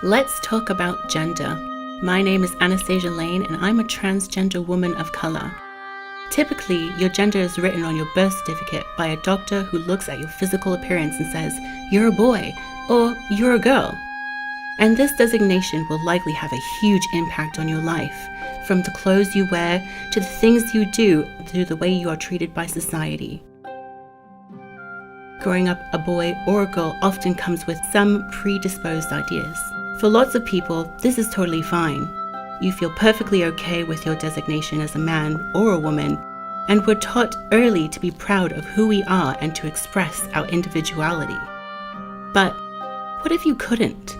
Let's talk about gender. My name is Anastasia Lane and I'm a transgender woman of color. Typically, your gender is written on your birth certificate by a doctor who looks at your physical appearance and says, "You're a boy," or "You're a girl." And this designation will likely have a huge impact on your life, from the clothes you wear to the things you do to the way you are treated by society. Growing up a boy or a girl often comes with some predisposed ideas. For lots of people, this is totally fine. You feel perfectly okay with your designation as a man or a woman, and we're taught early to be proud of who we are and to express our individuality. But what if you couldn't?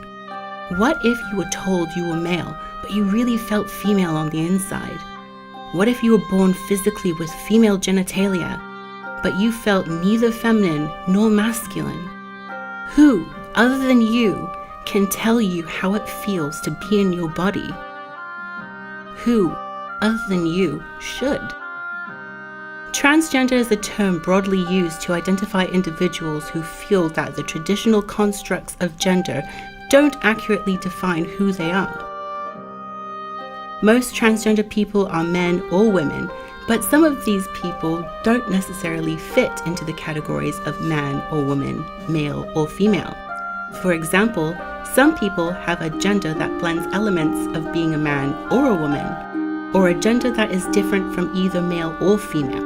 What if you were told you were male, but you really felt female on the inside? What if you were born physically with female genitalia, but you felt neither feminine nor masculine? Who, other than you, can tell you how it feels to be in your body? Who, other than you, should? Transgender is a term broadly used to identify individuals who feel that the traditional constructs of gender don't accurately define who they are. Most transgender people are men or women, but some of these people don't necessarily fit into the categories of man or woman, male or female. For example, some people have a gender that blends elements of being a man or a woman, or a gender that is different from either male or female.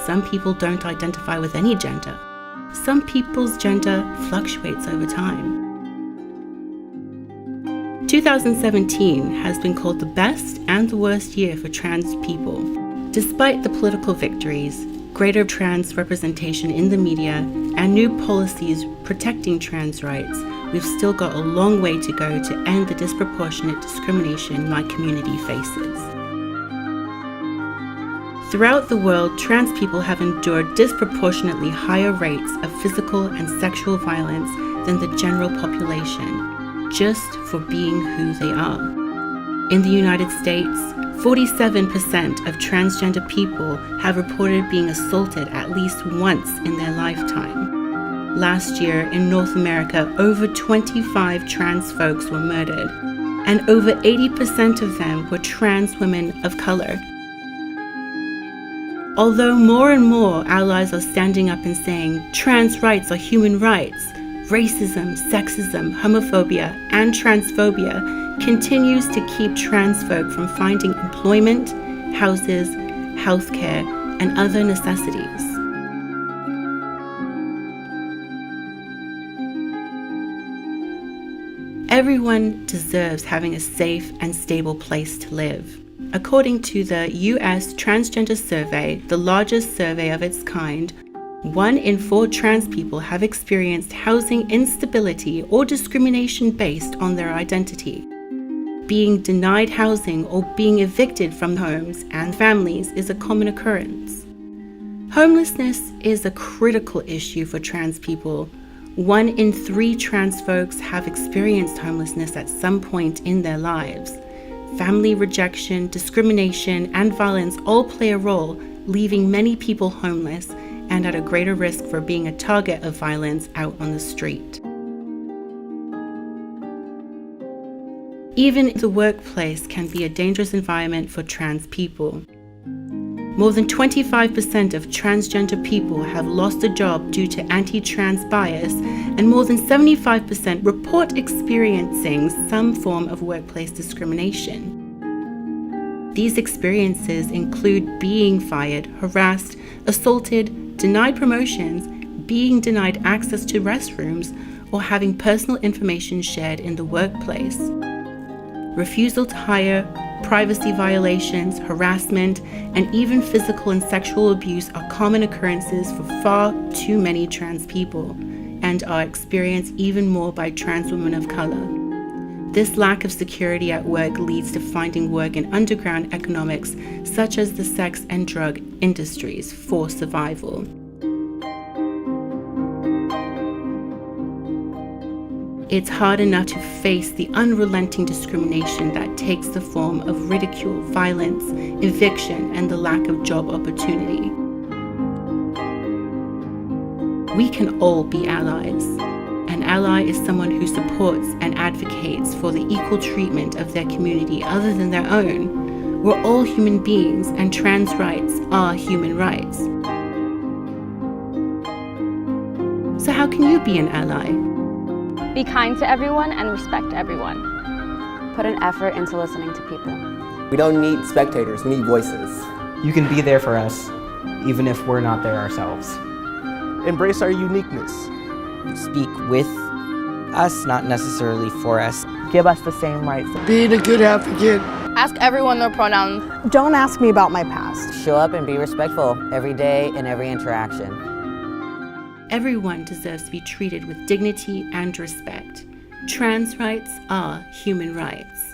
Some people don't identify with any gender. Some people's gender fluctuates over time. 2017 has been called the best and the worst year for trans people. Despite the political victories, greater trans representation in the media, and new policies protecting trans rights, we've still got a long way to go to end the disproportionate discrimination my community faces. Throughout the world, trans people have endured disproportionately higher rates of physical and sexual violence than the general population, just for being who they are. In the United States, 47% of transgender people have reported being assaulted at least once in their lifetime. Last year in North America, over 25 trans folks were murdered, and over 80% of them were trans women of color. Although more and more allies are standing up and saying trans rights are human rights, racism, sexism, homophobia, and transphobia continues to keep trans folk from finding employment, houses, healthcare, and other necessities. Everyone deserves having a safe and stable place to live. According to the US Transgender Survey, the largest survey of its kind, 1 in 4 trans people have experienced housing instability or discrimination based on their identity. Being denied housing or being evicted from homes and families is a common occurrence. Homelessness is a critical issue for trans people. 1 in 3 trans folks have experienced homelessness at some point in their lives. Family rejection, discrimination, and violence all play a role, leaving many people homeless and at a greater risk for being a target of violence out on the street. Even the workplace can be a dangerous environment for trans people. More than 25% of transgender people have lost a job due to anti-trans bias, and more than 75% report experiencing some form of workplace discrimination. These experiences include being fired, harassed, assaulted, denied promotions, being denied access to restrooms, or having personal information shared in the workplace. Refusal to hire, privacy violations, harassment, and even physical and sexual abuse are common occurrences for far too many trans people, and are experienced even more by trans women of color. This lack of security at work leads to finding work in underground economics, such as the sex and drug industries, for survival. It's hard enough to face the unrelenting discrimination that takes the form of ridicule, violence, eviction, and the lack of job opportunity. We can all be allies, and ally is someone who supports and advocates for the equal treatment of their community other than their own. We're all human beings, and trans rights are human rights. So how can you be an ally? Be kind to everyone and respect everyone. Put an effort into listening to people. We don't need spectators, we need voices. You can be there for us, even if we're not there ourselves. Embrace our uniqueness. Speak with us, not necessarily for us. Give us the same rights. Being a good advocate. Ask everyone their pronouns. Don't ask me about my past. Show up and be respectful every day in every interaction. Everyone deserves to be treated with dignity and respect. Trans rights are human rights.